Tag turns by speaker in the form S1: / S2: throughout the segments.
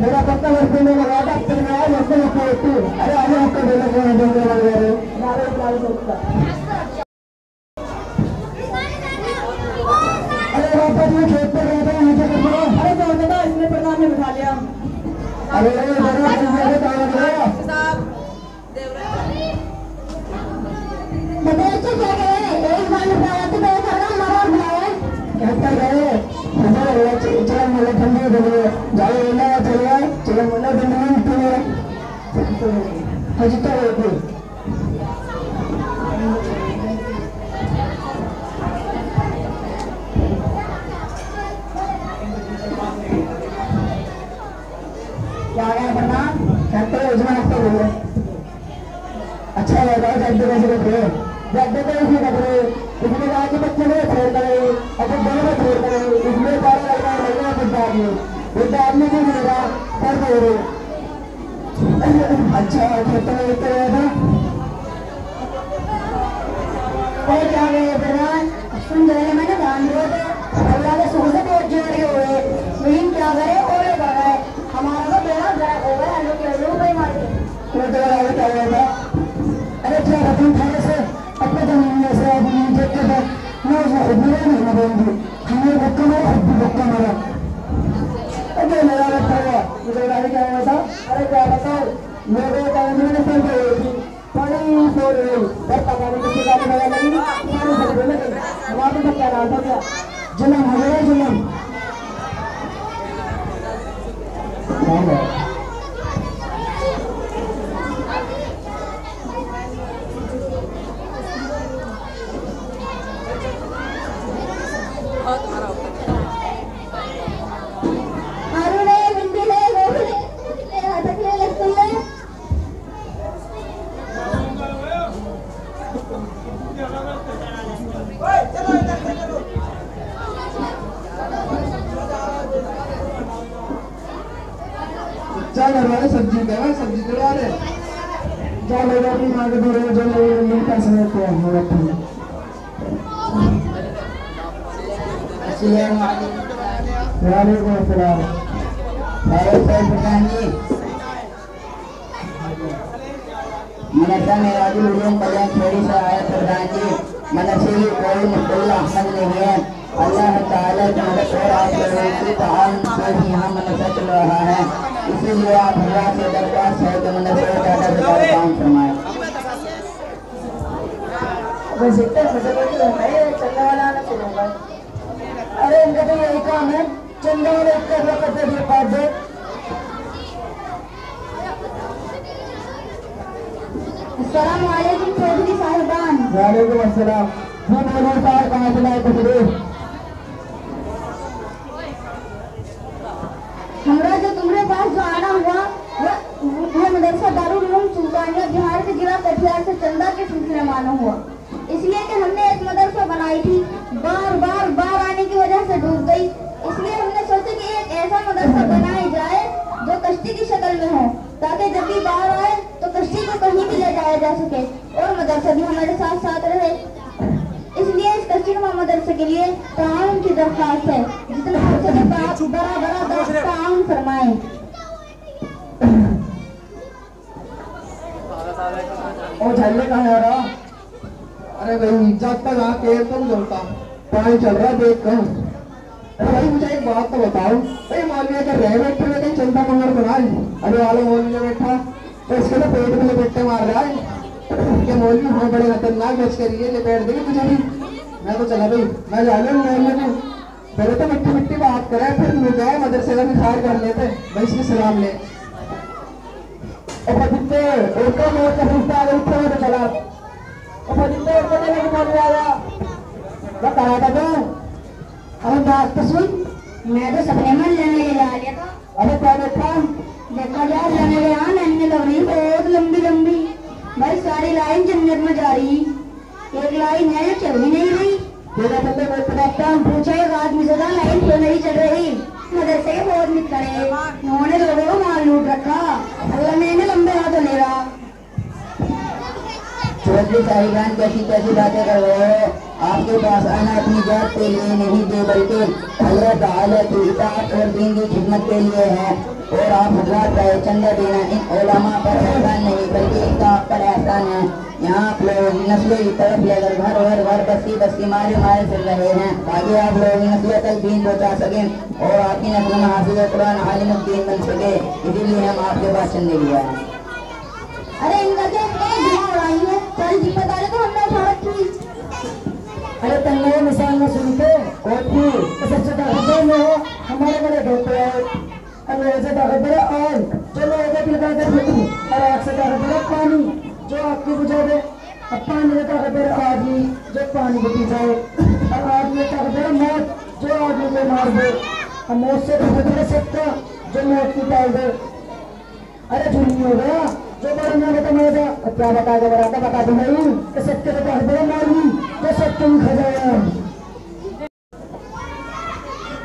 S1: मेरा पक्का वर्षों में लगा था अरे आने आपका बोला अरे वापस में खेत पर गया था नीचे कर दो। अरे तो बेटा इसने प्रधान ने बिठा लिया। अरे अच्छा लगा जब कैसे कपड़े जब इसमें कपड़े इसमें कहा कि बच्चे को छोड़ करे और फिर दोनों को छोड़ करे इसमें सारा लड़का लगेगा बुद्ध आदमी को मिलेगा पर बोलो अच्छा खेतों में लेते रहा था और क्या गए प्रधान सुन रहे मैंने ध्यान दिया था अल्लाह के सुख से बहुत जोड़े हुए लेकिन क्या करे ओले बढ़ा है हमारा तो बेड़ा गर्क हो गया लोग भाई मारे तो क्या हुआ था। अरे क्या रतन खाने से अपने जमीन में से अपनी इज्जत के साथ मैं उसको खुद नहीं मरेंगी हमें धक्का मारा खुद भी धक्का मारा अरे मेरा रखा हुआ मुझे गाड़ी क्या हुआ था। अरे क्या बताओ मेरे गाड़ी में सर गई थी बड़ी सो रही पर पता नहीं किसी गाड़ी लगा लगी सारे सर गए लगे वहाँ पे क्या डाल था क्या जुलम हो गया जुलम सब्जी क्या सब्जी चला रहे क्या लोग अपनी माँ के दूर जो लोग पैसे लेते हैं वालेकुम अस्सलाम प्रधान जी मदरसा मेराजुल उलूम कल्याण छोड़ी से आया प्रधान जी मदरसे की कोई मुश्किल अहमद नहीं है अल्लाह ताला की मदद और आप लोगों की ताउन से ही यहाँ मदरसा चल रहा है इसीलिए आप अल्लाह से दरख्वास्त है कि मदरसे को ज़्यादा से ज़्यादा काम फरमाएं। बस इतना मदरसा है चलने वाला ना चलूँगा अरे इनका तो यही काम है चंदा वाले इतना वक्त दे पास दे अस्सलाम वालेकुम चौधरी साहिबान। वालेकुम अस्सलाम जी बोलो साहब कहाँ से लाए कुछ हमरा जो तुम्हारे पास जो आना हुआ वो मदरसा दारुल उलूम सुल्तानिया बिहार के जिला कटिहार से चंदा के सिलसिले में आना हुआ इसलिए कि हमने एक मदरसा बनाई थी बार आने की वजह से डूब गई इसलिए हमने सोचा कि एक ऐसा मदरसा बनाया जाए जो कश्ती की शक्ल में हो ताकि जब भी बाहर आए तो कश्ती को कहीं भी ले जाया जा सके और मदरसा भी हमारे साथ साथ रहे इसलिए इस कश्ती मदरसे के लिए ताउन की दरख्वास्त है जितना हो सके बड़ा ताउन फरमाएं। ओ झल्ले कहाँ है रहा अरे भाई जब तक आके तुम जोड़ता पानी चल रहा देख कर अरे भाई मुझे एक बात तो बताओ भाई मौलवी अगर रह बैठे में कहीं चलता कमर बना अरे वाला मौलवी ने बैठा तो इसके तो पेट में लपेटे मार रहा है ये मौलवी बहुत बड़े खतरनाक बच कर ये लपेट देगी तुझे भी मैं तो चला भाई मैं जा रहा हूँ पहले तो मिट्टी बात करे फिर मिल जाए मदरसे का भी खार कर लेते भाई इसमें सलाम ले और जितने औरतों में पूछता है उठे हुए तो चला और जितने औरतों ने नहीं बोल रहा बताया था तो अरे बात तो सुन मैं तो सपने में लेने जा रहा था अरे क्या देखा यार लेने गया मैंने लग रही बहुत लंबी भाई सारी लाइन जन्नत में जा रही एक लाइन है चल ही नहीं रही तेरा बंदा रोटी साहिबान कैसी कैसी बातें कर रहे हो? आपके पास आना अपनी जात के लिए नहीं दे बल्कि अल्लाह ताला की इताअत और दीन की खिदमत के लिए है। और आप हजरात का चंदा देना इन उलमा पर एहसान नहीं बल्कि इनका आप पर एहसान है। यहाँ आप लोग नस्लों की तरफ लेकर घर बस्ती बस्ती मारे मारे फिर रहे हैं ताकि आप लोग नस्लों तक दीन पहुँचा सकें और आपकी नस्ल में हाफिज़ कुरान आलिम दीन बन सके। इसीलिए हम आपके पास चंदे लिया है।
S2: अरे इनका क्या दिमाग उड़ाई है? सारी जिम्मेदारी तो हमने उठा रखी।
S1: अरे तन्ने मिसाल में सुनते और भी सबसे ताकतवर में हो हमारे बड़े ढोते हैं। अंग्रेज से ताकतवर आग जो लोगों को पिलका कर देती और आग से ताकतवर पानी जो आग को बुझा दे। अब पानी से ताकतवर आदमी जो पानी को पी जाए और आदमी ताकतवर मौत जो आदमी को मार दे और मौत से ताकतवर सत्ता जो मौत को टाल दे। अरे झूठी हो गया जो बड़ा ना बता क्या बता के बता दूंगा कि सत्य को ताकतवर मारनी जो सत्य में खजाया।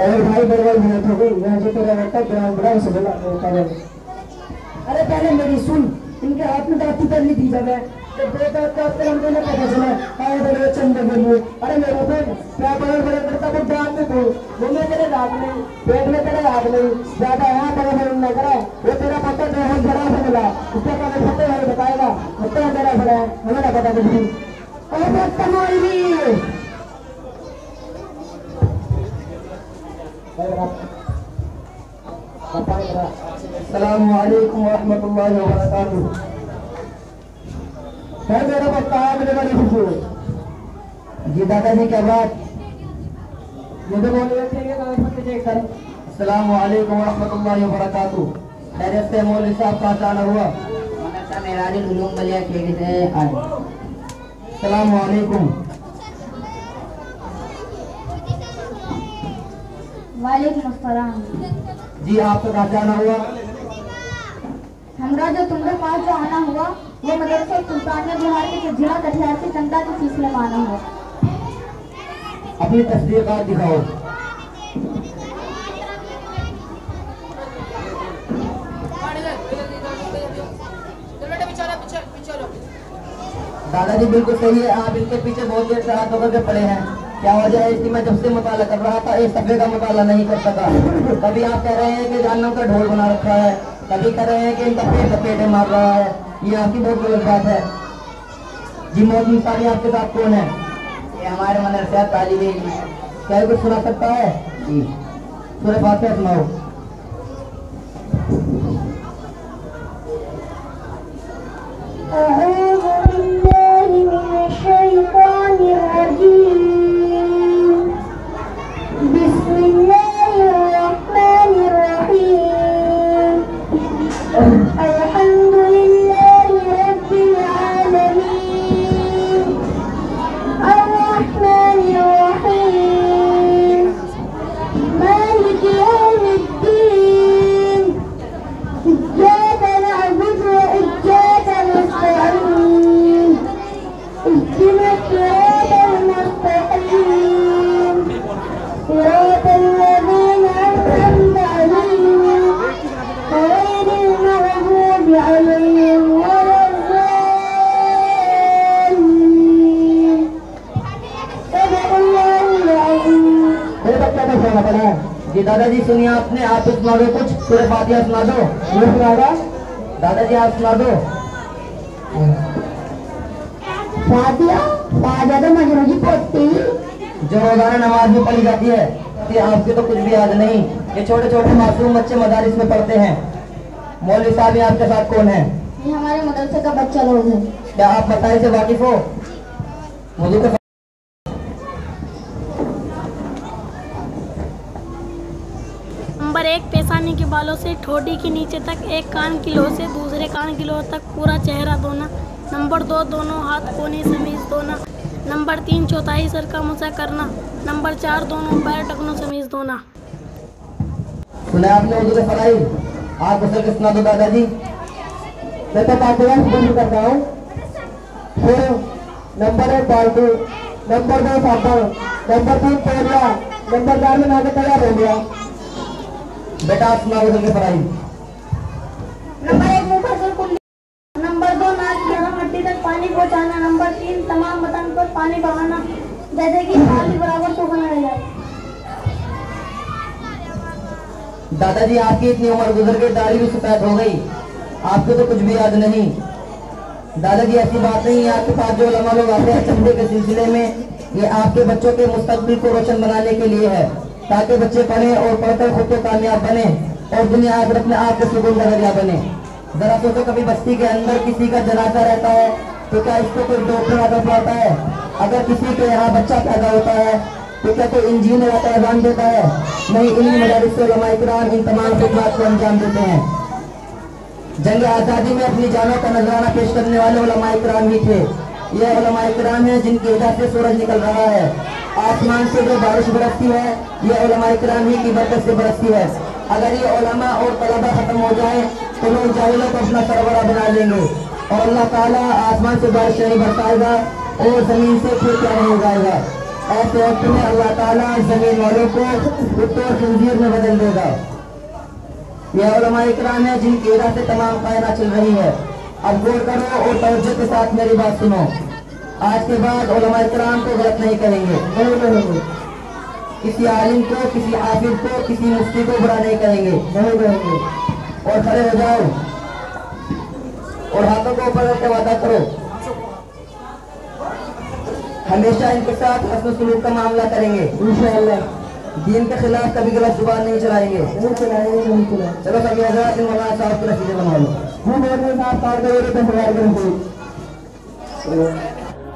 S1: और भाई बड़े मेहनत हो गई यहाँ जो तेरा बेटा ग्राम बड़ा उसे बोला अरे पहले मेरी सुन इनके हाथ में दाती करनी दी जाए जब दो दांत का आपके हमको ना पता चला आए बड़े चंदे के लिए। अरे मेरे पे क्या बड़े करता वो दांत में तो वो में तेरे दांत नहीं पेट में तेरे दांत नहीं ज्यादा यहाँ बड़े बड़े न करा वो तेरा पता जो है बड़ा से मिला उसका पता पता है बताएगा पता तेरा बड़ा है हमें ना पता कुछ भी। और तमारी अस्सलामु अलैकुम वरहमतुल्लाहि वबरकातुहू। सर मेरा बच्चा है मुझे बड़ी खुशी हुई। जी दादाजी क्या बात मुझे बोलिए सर। अस्सलामु अलैकुम वरहमतुल्लाहि वबरकातुहू। खैरियत से मौलवी साहब का आना हुआ मदरसा मेराजुल उलूम बलिया खेड़ी से आए। अस्सलामु अलैकुम।
S2: वालेकुम अस्सलाम।
S1: जी आपका कहाँ जाना हुआ?
S2: हमरा जो तुम्हारे पास जो आना हुआ वो मदरसा सुल्तानिया बिहार के जिला कटिहार से चंदा के सिलसिले में आना हुआ।
S1: अपनी तस्वीर कार्ड दिखाओ। दादाजी बिल्कुल सही है आप इनके पीछे बहुत देर से हाथ होकर के पड़े हैं। क्या वजह है इसकी? मैं जब से मुताला कर रहा था एक सफे का मुताला नहीं कर सका। कभी आप कह रहे हैं कि जहन्नम का ढोल बना रखा है कभी कह रहे हैं कि इनका पेट लपेटे मार रहा है। ये आपकी बहुत गलत बात है। जी मोहम्मद साहब आपके साथ कौन है? ये हमारे मदरसा तालिब इल्म है। क्या कुछ सुना सकता है? जी सूरह फातिहा सुनाओ। जी दादाजी सुनिए आपने आप सुना दो कुछ सूरह फातिहा सुना दो। दादाजी आप सुना दो। जो रोजाना नमाज में पढ़ी जाती है कि आपके तो कुछ भी याद नहीं। ये छोटे छोटे मासूम बच्चे मदारिस में पढ़ते हैं। मौलवी साहब ये आपके साथ कौन है?
S2: ये हमारे मदरसे का बच्चा लोग है।
S1: क्या आप मसाइल से वाकिफ हो? मुझे तो
S3: नंबर 1 पेशानी के बालों से ठोड़ी के नीचे तक एक कान की लो से दूसरे कान की लो तक पूरा चेहरा धोना। नंबर 2 दोनों हाथ कोने समीज धोना। नंबर 3 चौथाई सर का मुसा करना। नंबर 4 दोनों पैर टखनों समीज धोना।
S1: सुना आपने उर्दू से पढ़ाई? आप उसे के सुना दो दादाजी। मैं तो फातिहा बंद कर रहा हूँ। फिर नंबर 1 बाल्टी, नंबर 2 साबुन, नंबर 3 तौलिया, नंबर 4 में नहा के तैयार हो गया। बेटा आप सुना उर्दू की पढ़ाई।
S2: नंबर 1 मुफस्सिल कुल्ली। नंबर 2 नाक की हर हड्डी तक पानी पहुंचाना। नंबर तमाम बदन पर पानी बहाना, जैसे कि पानी बराबर सूखा रह जाए।
S4: दादाजी आपकी इतनी उम्र गुजर गई, दाढ़ी भी सफेद हो गई, आपको तो कुछ भी याद नहीं। दादाजी ऐसी बात नहीं है, आपके पास जो उलमा लोग आते हैं चंदे के सिलसिले में, ये आपके बच्चों के मुस्तकबिल को रोशन बनाने के लिए है, ताकि बच्चे पढ़ें और पढ़कर खुद तो कामयाब बने और दुनिया आखिरत में आपके सुकून का जरिया बने। जरा सोचो, कभी बस्ती के अंदर किसी का जनाजा रहता है तो क्या इसको कोई डॉक्टर आदर पाता है? अगर किसी के यहाँ बच्चा पैदा होता है तो क्या कोई इंजीनियर आता एग्जाम देता है? नहीं, इन्हीं मदारिस से उलमा इकराम इन तमाम खिदमत को अंजाम देते हैं। जंग आज़ादी में अपनी जानों का नजराना पेश करने वाले उलमा इकराम ही थे। ये उलमा इकराम है जिनकी वजह से सूरज निकल रहा है, आसमान से जो बारिश बरसती है ये उलमा इकराम ही की बरकत से बरसती है। अगर ये उलमा और तलबा खत्म हो जाए तो लोग जाहिलों को अपना सरबरा बना लेंगे और अल्लाह ताला आसमान से बारिश नहीं बरसाएगा और जमीन से फिर क्या नहीं उगाएगा। ऐसे वक्त में अल्लाह ताला जमीन वालों को कुत्तों और खंजीर में बदल देगा। यह उलमा इकराम है जिनकी वजह से तमाम कायनात चल रही है। अब गौर करो और तवज्जो के साथ मेरी बात सुनो। आज के बाद उलमा इकराम को गलत नहीं कहेंगे, किसी आलिम को, किसी हाफिज को, किसी मुफ्ती को बुरा नहीं कहेंगे। और खड़े हो जाओ और हाथों को ऊपर करके वादा करो, हमेशा इनके साथ हस्न सलूक का मामला करेंगे इंशाअल्लाह। दीन के खिलाफ कभी गलत जुबान नहीं चलाएंगे। चलो सभी हज़रात इन मौलाना साहब की रसीदें बनवा लो।